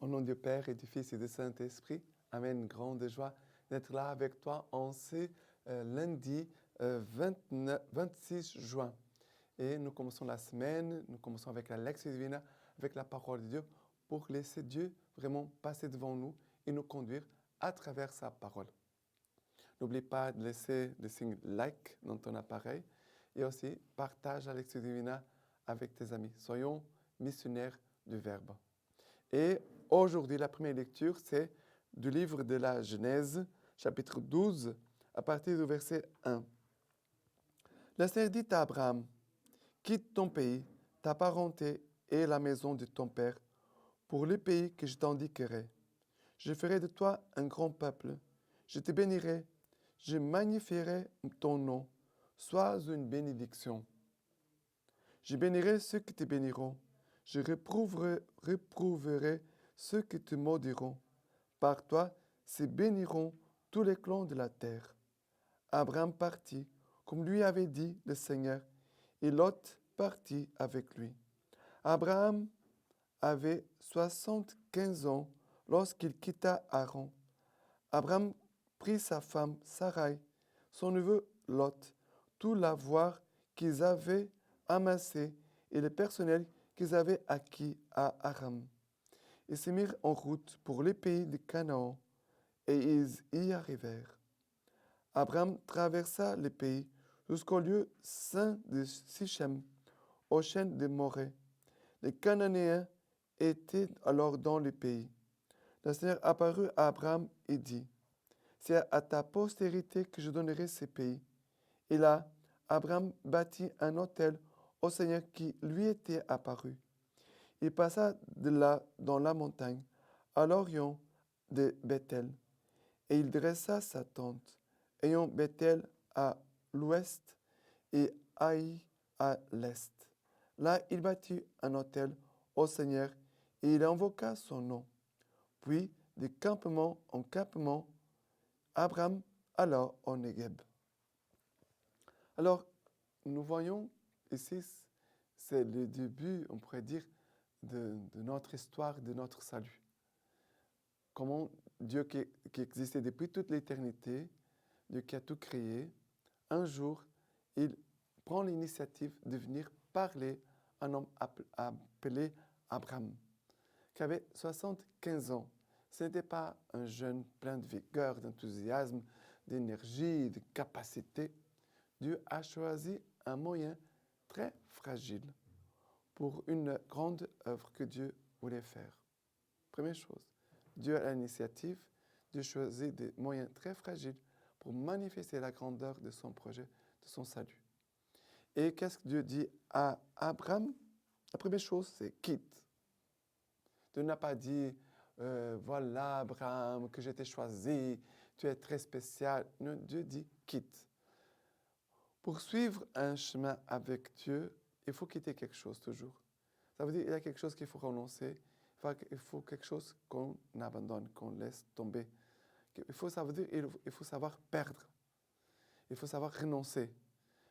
Au nom du Père et du Fils et du Saint-Esprit, Amen. Grande joie d'être là avec toi en ce lundi 26 juin. Et nous commençons la semaine, nous commençons avec la Lectio Divina, avec la parole de Dieu, pour laisser Dieu vraiment passer devant nous et nous conduire à travers sa parole. N'oublie pas de laisser le signe like dans ton appareil et aussi partage la Lectio Divina avec tes amis. Soyons missionnaires du Verbe. Et aujourd'hui, la première lecture, c'est du livre de la Genèse, chapitre 12, à partir du verset 1. Le Seigneur dit à Abraham, « Quitte ton pays, ta parenté et la maison de ton père, pour le pays que je t'indiquerai. Je ferai de toi un grand peuple. Je te bénirai, je magnifierai ton nom. Sois une bénédiction. Je bénirai ceux qui te béniront. Je réprouverai ceux qui te maudiront. Par toi se béniront tous les clans de la terre. » Abraham partit, comme lui avait dit le Seigneur, et Lot partit avec lui. Abraham avait 75 ans lorsqu'il quitta Haran. Abraham prit sa femme Sarai, son neveu Lot, tout l'avoir qu'ils avaient amassé et le personnel qu'ils avaient acquis à Aram. Ils se mirent en route pour le pays de Canaan, et ils y arrivèrent. Abraham traversa le pays jusqu'au lieu saint de Sichem, au chêne de Morée. Les Cananéens étaient alors dans le pays. Le Seigneur apparut à Abraham et dit, « C'est à ta postérité que je donnerai ces pays. » Et là, Abraham bâtit un autel au Seigneur qui lui était apparu. Il passa de là dans la montagne, à l'orient de Bethel, et il dressa sa tente, ayant Bethel à l'ouest et Haï à l'est. Là, il bâtit un autel au Seigneur et il invoqua son nom. Puis, de campement en campement, Abraham alla au Negueb. Alors, nous voyons ici, c'est le début, on pourrait dire, de notre histoire, de notre salut. Comment Dieu qui existait depuis toute l'éternité, Dieu qui a tout créé, un jour, il prend l'initiative de venir parler à un homme appelé Abraham, qui avait 75 ans. Ce n'était pas un jeune plein de vigueur, d'enthousiasme, d'énergie, de capacité. Dieu a choisi un moyen très fragile pour une grande œuvre que Dieu voulait faire. Première chose, Dieu a l'initiative de choisir des moyens très fragiles pour manifester la grandeur de son projet, de son salut. Et qu'est-ce que Dieu dit à Abraham? La première chose, c'est quitte. Dieu n'a pas dit, voilà Abraham, que je t'ai choisi, tu es très spécial. Non, Dieu dit quitte. Pour suivre un chemin avec Dieu, il faut quitter quelque chose toujours. Ça veut dire qu'il y a quelque chose qu'il faut renoncer, il faut quelque chose qu'on abandonne, qu'on laisse tomber. Ça veut dire qu'il faut savoir perdre. Il faut savoir renoncer.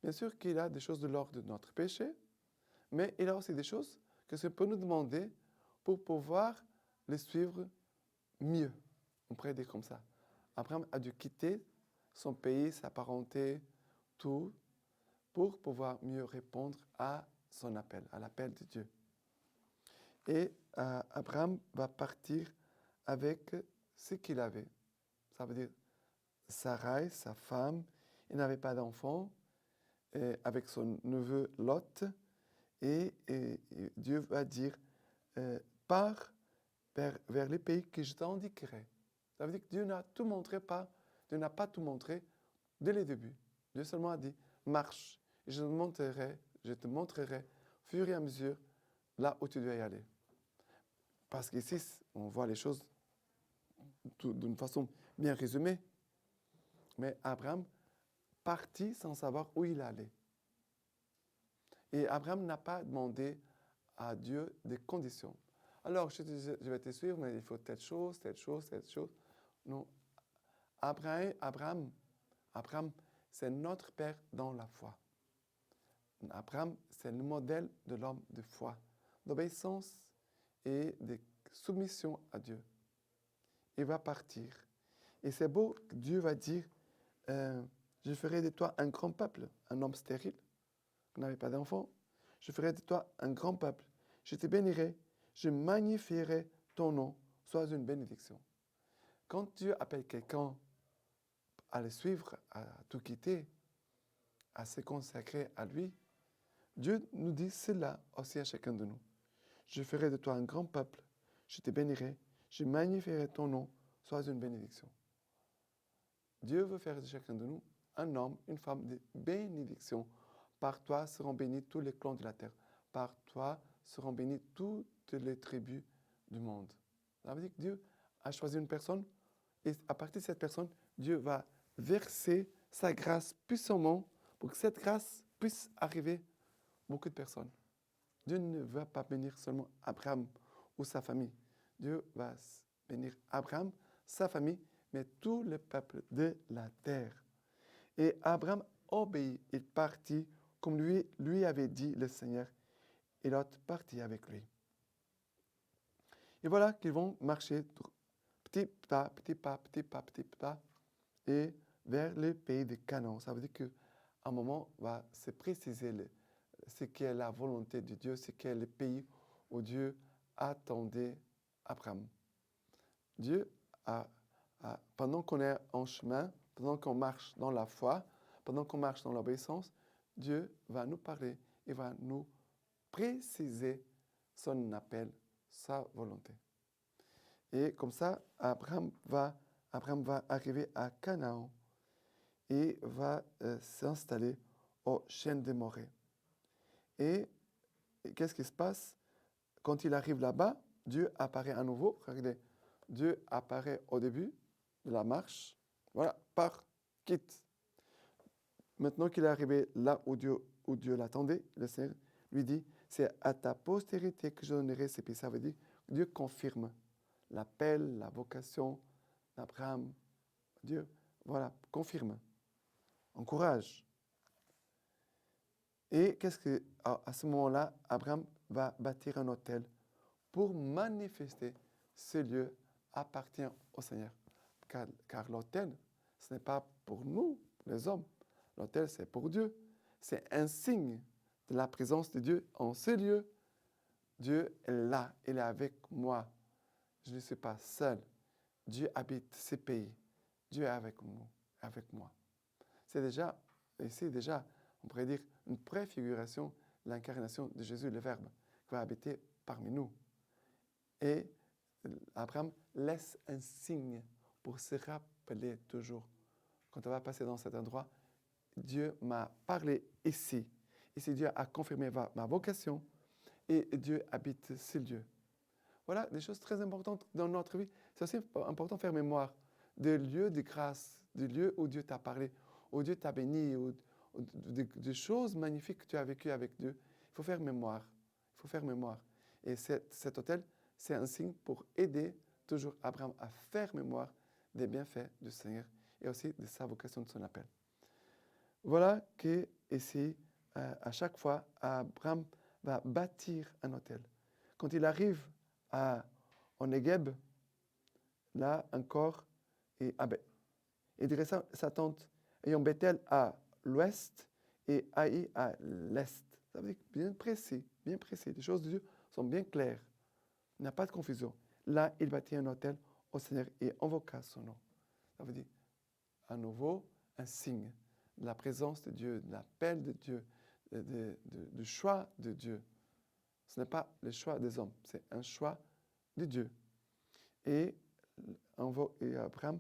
Bien sûr qu'il y a des choses de l'ordre de notre péché, mais il y a aussi des choses que Dieu peut nous demander pour pouvoir les suivre mieux. On pourrait dire comme ça. Abraham a dû quitter son pays, sa parenté, tout, pour pouvoir mieux répondre à son appel, à l'appel de Dieu. Et Abraham va partir avec ce qu'il avait. Ça veut dire Sarai, sa femme, il n'avait pas d'enfant, avec son neveu Lot, et Dieu va dire, pars vers les pays que je t'indiquerai. Ça veut dire que Dieu n'a pas tout montré dès le début. Dieu seulement a dit, marche, et je te montrerai au fur et à mesure là où tu dois y aller. Parce qu'ici, on voit les choses d'une façon bien résumée. Mais Abraham partit sans savoir où il allait. Et Abraham n'a pas demandé à Dieu des conditions. Alors, je vais te suivre, mais il faut telle chose, telle chose, telle chose. Non. Abraham, c'est notre père dans la foi. Abraham, c'est le modèle de l'homme de foi, d'obéissance et de soumission à Dieu. Il va partir. Et c'est beau, Dieu va dire, je ferai de toi un grand peuple, un homme stérile, qui n'avait pas d'enfant. Je ferai de toi un grand peuple. Je te bénirai, je magnifierai ton nom, sois une bénédiction. Quand Dieu appelle quelqu'un à le suivre, à tout quitter, à se consacrer à lui, Dieu nous dit cela aussi à chacun de nous. Je ferai de toi un grand peuple, je te bénirai, je magnifierai ton nom, sois une bénédiction. Dieu veut faire de chacun de nous un homme, une femme de bénédiction. Par toi seront bénis tous les clans de la terre. Par toi seront bénis toutes les tribus du monde. Ça veut dire que Dieu a choisi une personne et à partir de cette personne, Dieu va verser sa grâce puissamment pour que cette grâce puisse arriver à beaucoup de personnes. Dieu ne va pas bénir seulement Abraham ou sa famille. Dieu va bénir Abraham, sa famille, mais tout le peuple de la terre. Et Abraham obéit, il partit comme lui avait dit le Seigneur, et Lot partit avec lui. Et voilà qu'ils vont marcher petit pas, petit pas, petit pas, petit pas, et vers le pays de Canaan. Ça veut dire qu'à un moment va se préciser ce qu'est la volonté de Dieu, ce qu'est le pays où Dieu attendait Abraham. Dieu pendant qu'on est en chemin, pendant qu'on marche dans la foi, pendant qu'on marche dans l'obéissance, Dieu va nous parler et va nous préciser son appel, sa volonté. Et comme ça, Abraham va arriver à Canaan et va s'installer au chêne de Morée. Et qu'est-ce qui se passe? Quand il arrive là-bas, Dieu apparaît à nouveau. Regardez, Dieu apparaît au début de la marche. Voilà, quitte. Maintenant qu'il est arrivé là où Dieu l'attendait, le Seigneur lui dit, c'est à ta postérité que je donnerai ces pays. Ça veut dire que Dieu confirme l'appel, la vocation d'Abraham. Dieu, voilà, confirme, encourage. Et à ce moment-là, Abraham va bâtir un autel pour manifester ce lieu appartient au Seigneur. Car l'autel, ce n'est pas pour nous, les hommes. L'autel, c'est pour Dieu. C'est un signe de la présence de Dieu en ce lieu. Dieu est là, il est avec moi. Je ne suis pas seul. Dieu habite ce pays. Dieu est avec moi. C'est déjà, on pourrait dire, une préfiguration de l'incarnation de Jésus, le Verbe, qui va habiter parmi nous. Et Abraham laisse un signe pour se rappeler toujours. Quand on va passer dans cet endroit, Dieu m'a parlé ici. Ici, Dieu a confirmé ma vocation et Dieu habite ce lieu. Voilà des choses très importantes dans notre vie. C'est aussi important de faire mémoire des lieux de grâce, des lieux où Dieu t'a parlé, où Dieu t'a béni, des choses magnifiques que tu as vécues avec Dieu. Il faut faire mémoire. Il faut faire mémoire. Et cet autel, c'est un signe pour aider toujours Abraham à faire mémoire des bienfaits du Seigneur et aussi de sa vocation, de son appel. Voilà que ici, à chaque fois, Abraham va bâtir un autel. Quand il arrive en Negev, là encore, il dressa sa tente ayant Bethel à l'ouest et Haï à l'est. Ça veut dire bien précis, bien précis. Les choses de Dieu sont bien claires. Il n'y a pas de confusion. Là, il bâtit un autel au Seigneur et invoqua son nom. Ça veut dire, à nouveau, un signe de la présence de Dieu, de l'appel de Dieu, du choix de Dieu. Ce n'est pas le choix des hommes, c'est un choix de Dieu. Et Abraham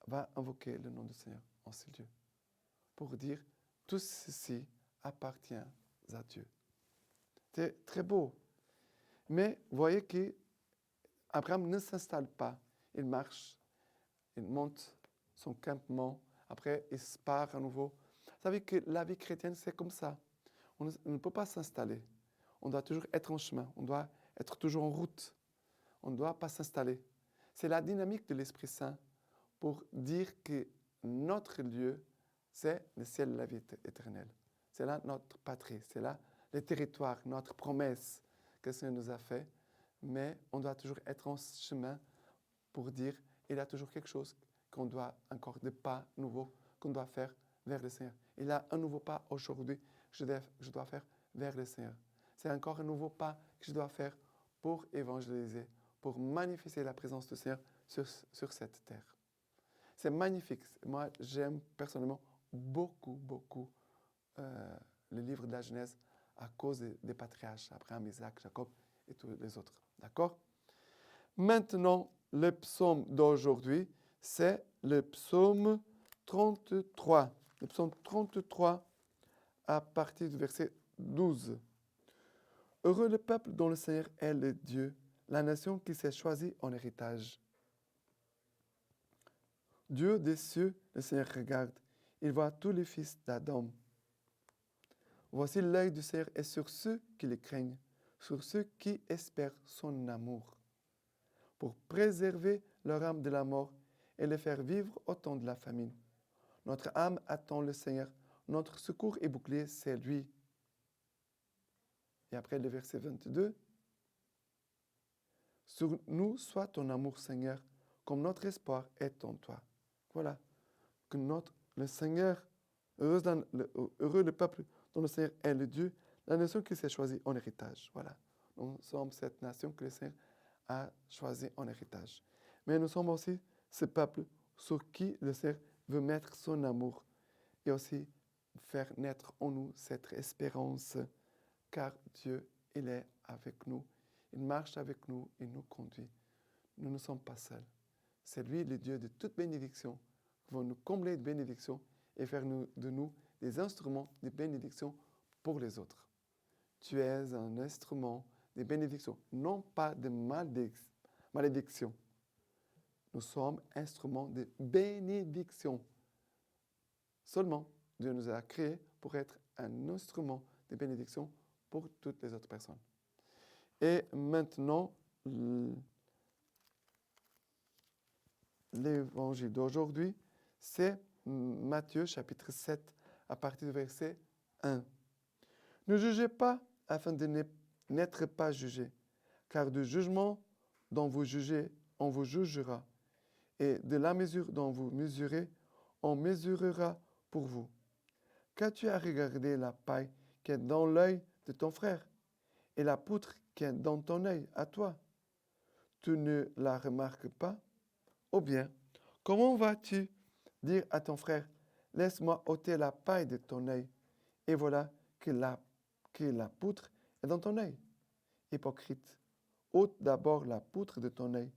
va invoquer le nom du Seigneur en ce lieu pour dire, tout ceci appartient à Dieu. C'est très beau. Mais vous voyez qu'Abraham ne s'installe pas. Il marche, il monte son campement, après il se part à nouveau. Vous savez que la vie chrétienne, c'est comme ça. On ne peut pas s'installer. On doit toujours être en chemin. On doit être toujours en route. On ne doit pas s'installer. C'est la dynamique de l'Esprit Saint pour dire que notre lieu, c'est le ciel de la vie éternelle. C'est là notre patrie. C'est là le territoire, notre promesse que le Seigneur nous a fait mais on doit toujours être en chemin pour dire, il y a toujours quelque chose qu'on doit, encore des pas nouveaux qu'on doit faire vers le Seigneur. Il y a un nouveau pas aujourd'hui que je dois faire vers le Seigneur. C'est encore un nouveau pas que je dois faire pour évangéliser, pour manifester la présence du Seigneur sur cette terre. C'est magnifique. Moi, j'aime personnellement beaucoup le livre de la Genèse à cause des patriarches, Abraham, Isaac, Jacob et tous les autres. D'accord? Maintenant, le psaume d'aujourd'hui, c'est le psaume 33. Le psaume 33 à partir du verset 12. Heureux le peuple dont le Seigneur est le Dieu, la nation qui s'est choisie en héritage. Dieu des cieux, le Seigneur regarde, il voit tous les fils d'Adam. Voici l'œil du Seigneur est sur ceux qui le craignent, sur ceux qui espèrent son amour, pour préserver leur âme de la mort et les faire vivre au temps de la famine. Notre âme attend le Seigneur, notre secours et bouclier, c'est lui. Et après le verset 22, sur nous soit ton amour, Seigneur, comme notre espoir est en toi. Voilà, que le Seigneur, heureux le peuple dont le Seigneur est le Dieu, la nation qui s'est choisie en héritage. Voilà, nous sommes cette nation que le Seigneur a choisie en héritage. Mais nous sommes aussi ce peuple sur qui le Seigneur veut mettre son amour et aussi faire naître en nous cette espérance, car Dieu, il est avec nous. Il marche avec nous, il nous conduit. Nous ne sommes pas seuls. C'est lui le Dieu de toute bénédiction, qui va nous combler de bénédictions et faire de nous des instruments de bénédiction pour les autres. Tu es un instrument de bénédiction, non pas de malédiction. Nous sommes instruments de bénédiction. Seulement, Dieu nous a créés pour être un instrument de bénédiction pour toutes les autres personnes. Et maintenant, l'évangile d'aujourd'hui, c'est Matthieu chapitre 7 à partir du verset 1. Ne jugez pas afin de n'être pas jugés, car du jugement dont vous jugez, on vous jugera, et de la mesure dont vous mesurez, on mesurera pour vous. Qu'as-tu à regarder la paille qui est dans l'œil de ton frère et la poutre qui est dans ton œil à toi? Tu ne la remarques pas? Ou bien, comment vas-tu dire à ton frère, laisse-moi ôter la paille de ton œil, et voilà que la poutre est dans ton œil? Hypocrite, ôte d'abord la poutre de ton œil,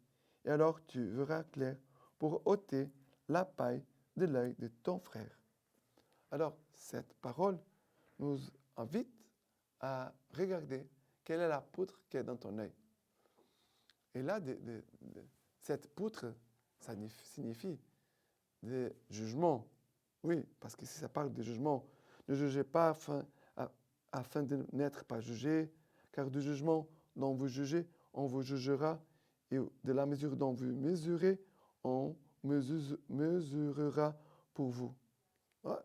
et alors tu verras clair pour ôter la paille de l'œil de ton frère. Alors, cette parole nous invite à regarder quelle est la poutre qui est dans ton œil. Et là, cette poutre, ça signifie des jugements. Oui, parce que si ça parle de jugement, ne jugez pas afin de n'être pas jugé, car du jugement dont vous jugez, on vous jugera, et de la mesure dont vous mesurez, on mesurera pour vous. Ouais,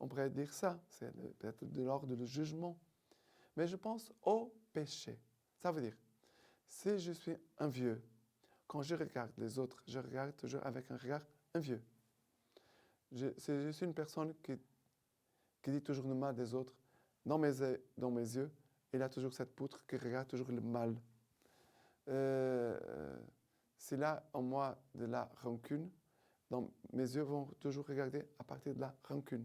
on pourrait dire ça, c'est peut-être de l'ordre du jugement. Mais je pense au péché. Ça veut dire, si je suis un vieux, quand je regarde les autres, je regarde toujours avec un regard un vieux. Je suis une personne qui dit toujours le mal des autres. Dans mes yeux, il a toujours cette poutre qui regarde toujours le mal. S'il a en moi de la rancune, mes yeux vont toujours regarder à partir de la rancune.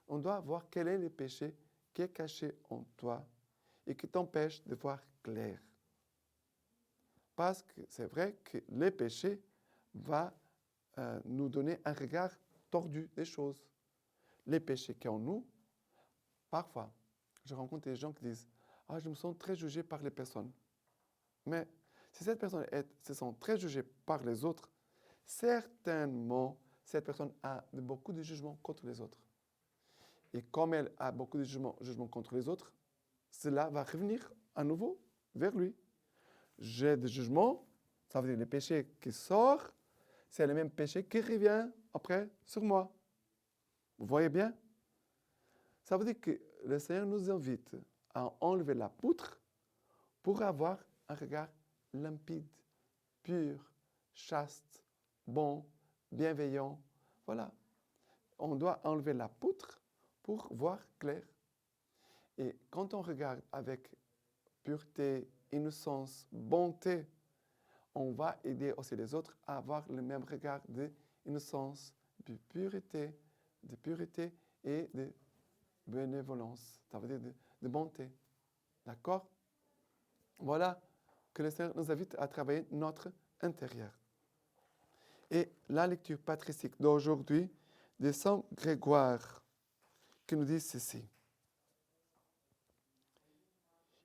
On doit voir quel est le péché qui est caché en toi et qui t'empêche de voir clair. Parce que c'est vrai que le péché va nous donner un regard tordu des choses. Les péchés qui sont en nous, parfois, je rencontre des gens qui disent « Ah, je me sens très jugé par les personnes. » Mais si cette personne se sent très jugée par les autres, certainement, cette personne a beaucoup de jugements contre les autres. Et comme elle a beaucoup de jugements contre les autres, cela va revenir à nouveau vers lui. J'ai des jugements, ça veut dire le péché qui sort, c'est le même péché qui revient après sur moi. Vous voyez bien? Ça veut dire que le Seigneur nous invite à enlever la poutre pour avoir un regard limpide, pur, chaste, bon, bienveillant. Voilà. On doit enlever la poutre pour voir clair. Et quand on regarde avec pureté, innocence, bonté, on va aider aussi les autres à avoir le même regard d'innocence, de pureté et de bénévolence, ça veut dire de bonté. D'accord? Voilà que le Seigneur nous invite à travailler notre intérieur. Et la lecture patristique d'aujourd'hui de Saint Grégoire qui nous dit ceci.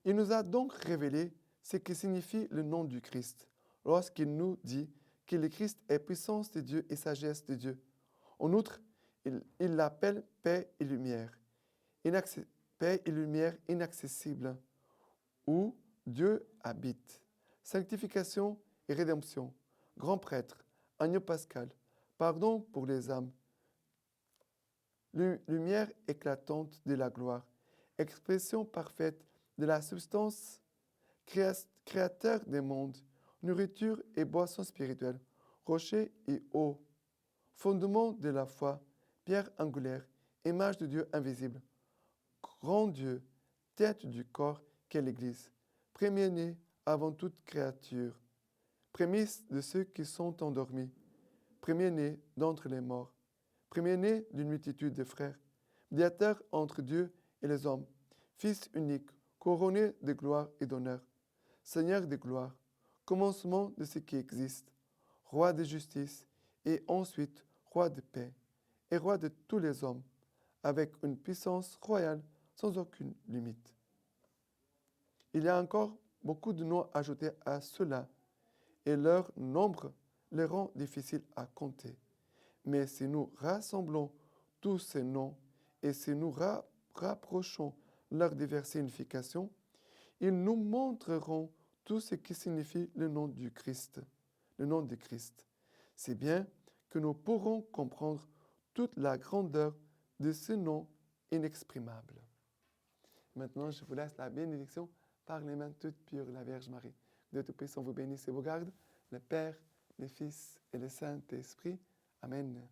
Il nous a donc révélé ce que signifie le nom du Christ lorsqu'il nous dit que le Christ est puissance de Dieu et sagesse de Dieu. En outre, il l'appelle paix et lumière, paix et lumière inaccessible, où Dieu habite. Sanctification et rédemption, grand prêtre, agneau pascal, pardon pour les âmes, lumière éclatante de la gloire, expression parfaite de la substance, créateur des mondes, nourriture et boisson spirituelle, rocher et eau, fondement de la foi, pierre angulaire, image de Dieu invisible, grand Dieu, tête du corps qu'est l'Église, premier-né avant toute créature, prémisse de ceux qui sont endormis, premier-né d'entre les morts, premier-né d'une multitude de frères, médiateur entre Dieu et les hommes, Fils unique, couronné de gloire et d'honneur, Seigneur de gloire, commencement de ce qui existe, roi de justice et ensuite roi de paix et roi de tous les hommes, avec une puissance royale sans aucune limite. Il y a encore beaucoup de noms ajoutés à cela et leur nombre les rend difficiles à compter. Mais si nous rassemblons tous ces noms et si nous rapprochons leurs diverses significations, ils nous montreront tout ce qui signifie le nom du Christ, le nom de Christ. C'est bien que nous pourrons comprendre toute la grandeur de ce nom inexprimable. Maintenant, je vous laisse la bénédiction par les mains toutes pures, la Vierge Marie. Dieu Tout-Puissant vous bénisse et vous garde, le Père, le Fils et le Saint-Esprit. Amen.